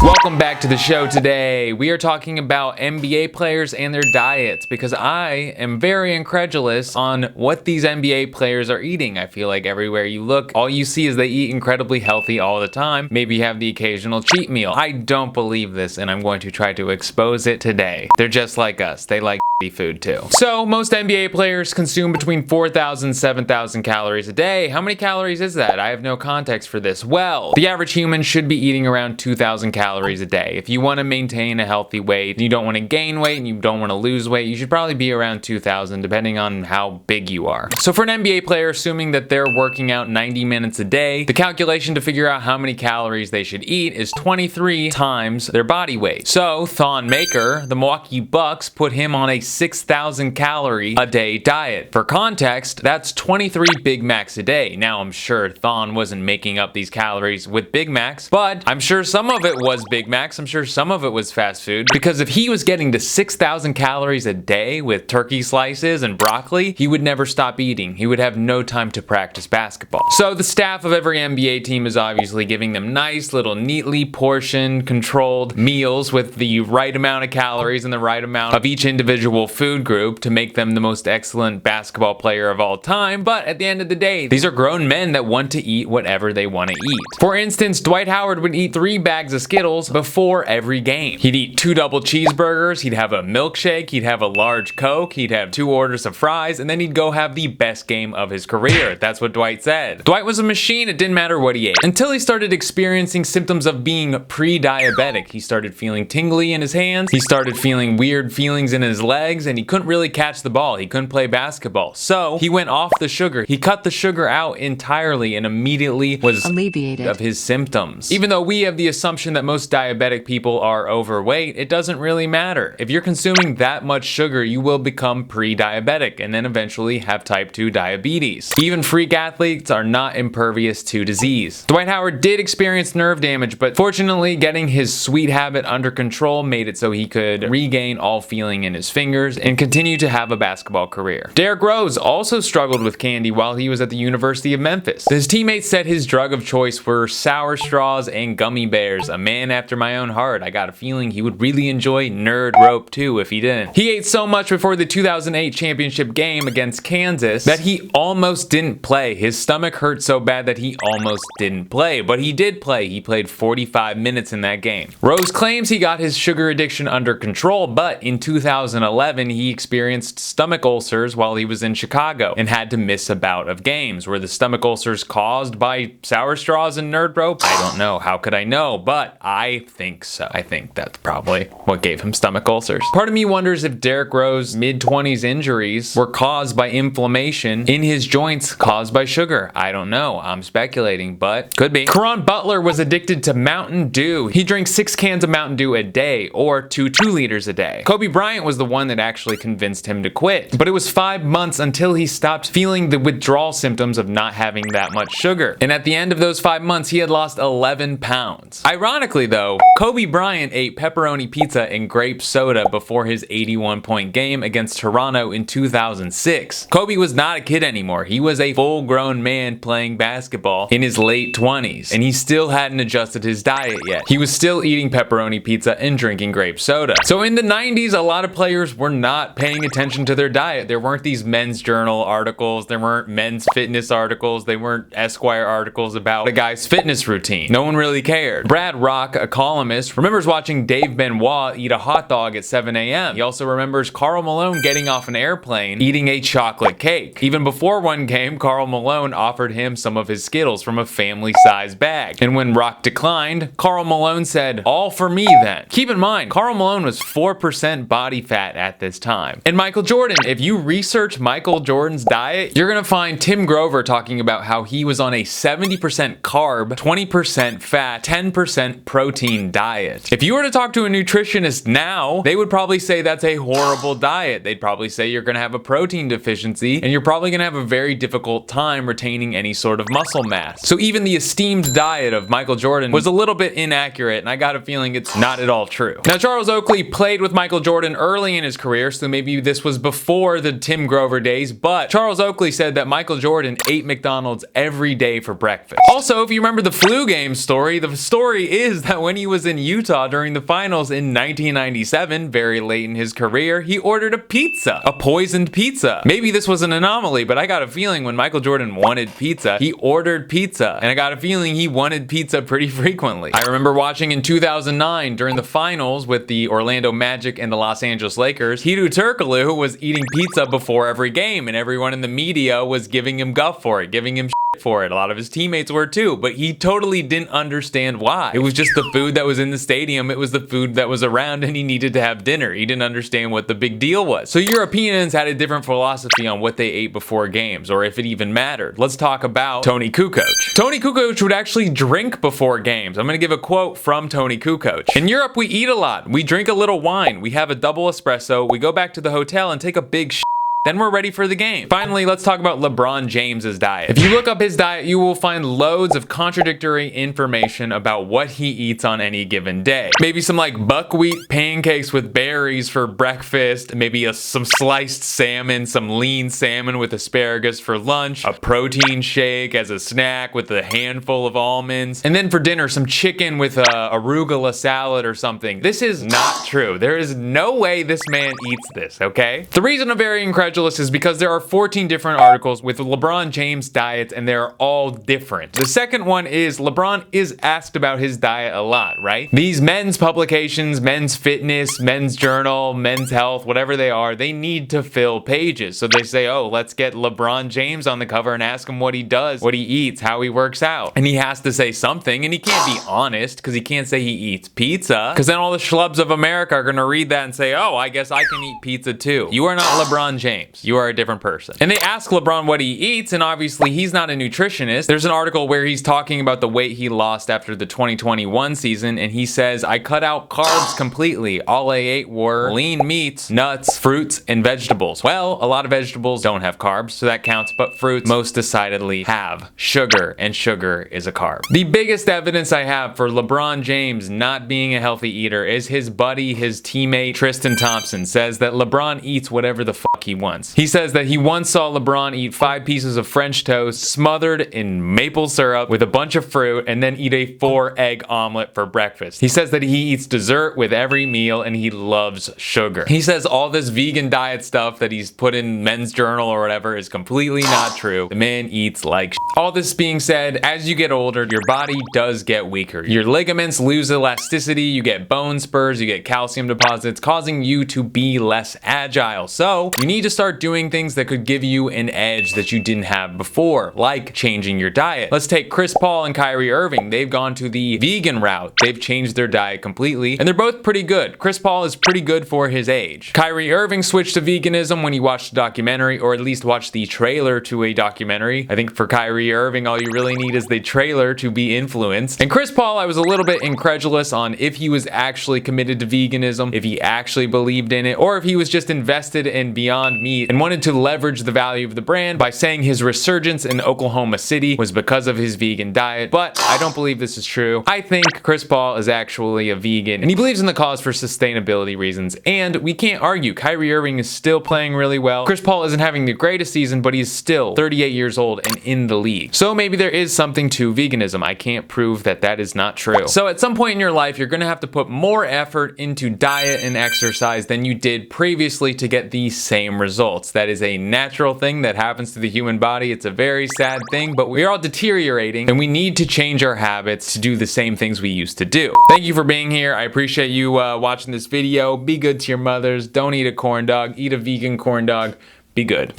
Welcome back to the show today. We are talking about NBA players and their diets because I am very incredulous on what these NBA players are eating. I feel like everywhere you look, all you see is they eat incredibly healthy all the time. Maybe have the occasional cheat meal. I don't believe this, and I'm going to try to expose it today. They're just like us. They like food too. So most NBA players consume between 4,000 and 7,000 calories a day. How many calories is that? I have no context for this. Well, the average human should be eating around 2,000 calories a day. If you want to maintain a healthy weight, you don't want to gain weight and you don't want to lose weight, you should probably be around 2,000 depending on how big you are. So for an NBA player, assuming that they're working out 90 minutes a day, the calculation to figure out how many calories they should eat is 23 times their body weight. So Thon Maker, the Milwaukee Bucks, put him on a 6,000 calorie a day diet. For context, that's 23 Big Macs a day. Now, I'm sure Thon wasn't making up these calories with Big Macs, but I'm sure some of it was Big Macs. I'm sure some of it was fast food, because if he was getting to 6,000 calories a day with turkey slices and broccoli, he would never stop eating. He would have no time to practice basketball. So the staff of every NBA team is obviously giving them nice little neatly portioned, controlled meals with the right amount of calories and the right amount of each individual food group to make them the most excellent basketball player of all time. But at the end of the day, these are grown men that want to eat whatever they want to eat. For instance, Dwight Howard would eat 3 bags of Skittles before every game. He'd eat 2 double cheeseburgers, he'd have a milkshake, he'd have a large Coke, he'd have 2 orders of fries, and then he'd go have the best game of his career. That's what Dwight said. Dwight was a machine. It didn't matter what he ate. Until he started experiencing symptoms of being pre-diabetic. He started feeling tingly in his hands, he started feeling weird feelings in his legs, and he couldn't really catch the ball. He couldn't play basketball. So he went off the sugar. He cut the sugar out entirely and immediately was alleviated of his symptoms. Even though we have the assumption that most diabetic people are overweight, it doesn't really matter. If you're consuming that much sugar, you will become pre-diabetic and then eventually have type 2 diabetes. Even freak athletes are not impervious to disease. Dwight Howard did experience nerve damage, but fortunately getting his sweet habit under control made it so he could regain all feeling in his fingers and continue to have a basketball career. Derrick Rose also struggled with candy while he was at the University of Memphis. His teammates said his drug of choice were sour straws and gummy bears. A man after my own heart. I got a feeling he would really enjoy Nerd Rope too if he didn't. He ate so much before the 2008 championship game against Kansas that he almost didn't play. His stomach hurt so bad that he almost didn't play, but he did play. He played 45 minutes in that game. Rose claims he got his sugar addiction under control, but in 2011 he experienced stomach ulcers while he was in Chicago and had to miss a bout of games. Were the stomach ulcers caused by sour straws and Nerd Rope? I don't know. How could I know? But I think so. I think that's probably what gave him stomach ulcers. Part of me wonders if Derrick Rose's mid-20s injuries were caused by inflammation in his joints caused by sugar. I don't know. I'm speculating, but could be. Caron Butler was addicted to Mountain Dew. He drank 6 cans of Mountain Dew a day, or 2 liters a day. Kobe Bryant was the one that actually convinced him to quit, but it was 5 months until he stopped feeling the withdrawal symptoms of not having that much sugar. And at the end of those 5 months, he had lost 11 pounds. Ironically though, Kobe Bryant ate pepperoni pizza and grape soda before his 81-point game against Toronto in 2006. Kobe was not a kid anymore. He was a full-grown man playing basketball in his late 20s, and he still hadn't adjusted his diet yet. He was still eating pepperoni pizza and drinking grape soda. So in the 90s, a lot of players were not paying attention to their diet. There weren't these Men's Journal articles, there weren't Men's Fitness articles, they weren't Esquire articles about a guy's fitness routine. No one really cared. Brad Rock, a columnist, remembers watching Dave Benoit eat a hot dog at 7 a.m. He also remembers Karl Malone getting off an airplane eating a chocolate cake. Even before one game, Karl Malone offered him some of his Skittles from a family-sized bag. And when Rock declined, Karl Malone said, "All for me then." Keep in mind, Karl Malone was 4% body fat at this time. And Michael Jordan, if you research Michael Jordan's diet, you're gonna find Tim Grover talking about how he was on a 70% carb, 20% fat, 10% protein diet. If you were to talk to a nutritionist now, they would probably say that's a horrible diet. They'd probably say you're gonna have a protein deficiency and you're probably gonna have a very difficult time retaining any sort of muscle mass. So even the esteemed diet of Michael Jordan was a little bit inaccurate, and I got a feeling it's not at all true. Now, Charles Oakley played with Michael Jordan early in his career, so maybe this was before the Tim Grover days, but Charles Oakley said that Michael Jordan ate McDonald's every day for breakfast. Also, if you remember the flu game story, the story is that when he was in Utah during the finals in 1997, very late in his career, he ordered a pizza, a poisoned pizza. Maybe this was an anomaly, but I got a feeling when Michael Jordan wanted pizza, he ordered pizza, and I got a feeling he wanted pizza pretty frequently. I remember watching in 2009 during the finals with the Orlando Magic and the Los Angeles Lakers, Hedo Turkoglu was eating pizza before every game, and everyone in the media was giving him guff for it, giving him for it. A lot of his teammates were too, but he totally didn't understand why. It was just the food that was in the stadium. It was the food that was around, and he needed to have dinner. He didn't understand what the big deal was. So Europeans had a different philosophy on what they ate before games, or if it even mattered. Let's talk about Tony Kukoc. Tony Kukoc would actually drink before games. I'm gonna give a quote from Tony Kukoc. In Europe, we eat a lot. We drink a little wine. We have a double espresso. We go back to the hotel and take a big then we're ready for the game. Finally, let's talk about LeBron James's diet. If you look up his diet, you will find loads of contradictory information about what he eats on any given day. Maybe some like buckwheat pancakes with berries for breakfast, maybe some sliced salmon, some lean salmon with asparagus for lunch, a protein shake as a snack with a handful of almonds, and then for dinner, some chicken with arugula salad or something. This is not true. There is no way this man eats this, okay? The reason I'm very incredulous is because there are 14 different articles with LeBron James diets, and they're all different. The second one is LeBron is asked about his diet a lot, right? These men's publications, Men's Fitness, Men's Journal, Men's Health, whatever they are, they need to fill pages. So they say, oh, let's get LeBron James on the cover and ask him what he does, what he eats, how he works out. And he has to say something, and he can't be honest because he can't say he eats pizza, because then all the schlubs of America are gonna read that and say, oh, I guess I can eat pizza too. You are not LeBron James. You are a different person. And they ask LeBron what he eats, and obviously he's not a nutritionist. There's an article where he's talking about the weight he lost after the 2021 season, and he says, I cut out carbs completely. All I ate were lean meats, nuts, fruits, and vegetables. Well, a lot of vegetables don't have carbs, so that counts, but fruits most decidedly have sugar, and sugar is a carb. The biggest evidence I have for LeBron James not being a healthy eater is his buddy, his teammate, Tristan Thompson, says that LeBron eats whatever the fuck he wants. He says that he once saw LeBron eat 5 pieces of French toast smothered in maple syrup with a bunch of fruit and then eat a 4-egg omelet for breakfast. He says that he eats dessert with every meal and he loves sugar. He says all this vegan diet stuff that he's put in Men's Journal or whatever is completely not true. The man eats like shit. All this being said, as you get older, your body does get weaker. Your ligaments lose elasticity, you get bone spurs, you get calcium deposits, causing you to be less agile. So you need to start doing things that could give you an edge that you didn't have before, like changing your diet. Let's take Chris Paul and Kyrie Irving. They've gone to the vegan route. They've changed their diet completely, and they're both pretty good. Chris Paul is pretty good for his age. Kyrie Irving switched to veganism when he watched a documentary, or at least watched the trailer to a documentary. I think for Kyrie Irving, all you really need is the trailer to be influenced. And Chris Paul, I was a little bit incredulous on if he was actually committed to veganism, if he actually believed in it, or if he was just invested in Beyond Meat and wanted to leverage the value of the brand by saying his resurgence in Oklahoma City was because of his vegan diet. But I don't believe this is true. I think Chris Paul is actually a vegan, and he believes in the cause for sustainability reasons, and we can't argue. Kyrie Irving is still playing really well. Chris Paul isn't having the greatest season, but he's still 38 years old and in the league. So maybe there is something to veganism. I can't prove that that is not true. So at some point in your life, you're gonna have to put more effort into diet and exercise than you did previously to get the same results. That is a natural thing that happens to the human body. It's a very sad thing, but we're all deteriorating and we need to change our habits to do the same things we used to do. Thank you for being here. I appreciate you watching this video. Be good to your mothers. Don't eat a corn dog. Eat a vegan corn dog. Be good.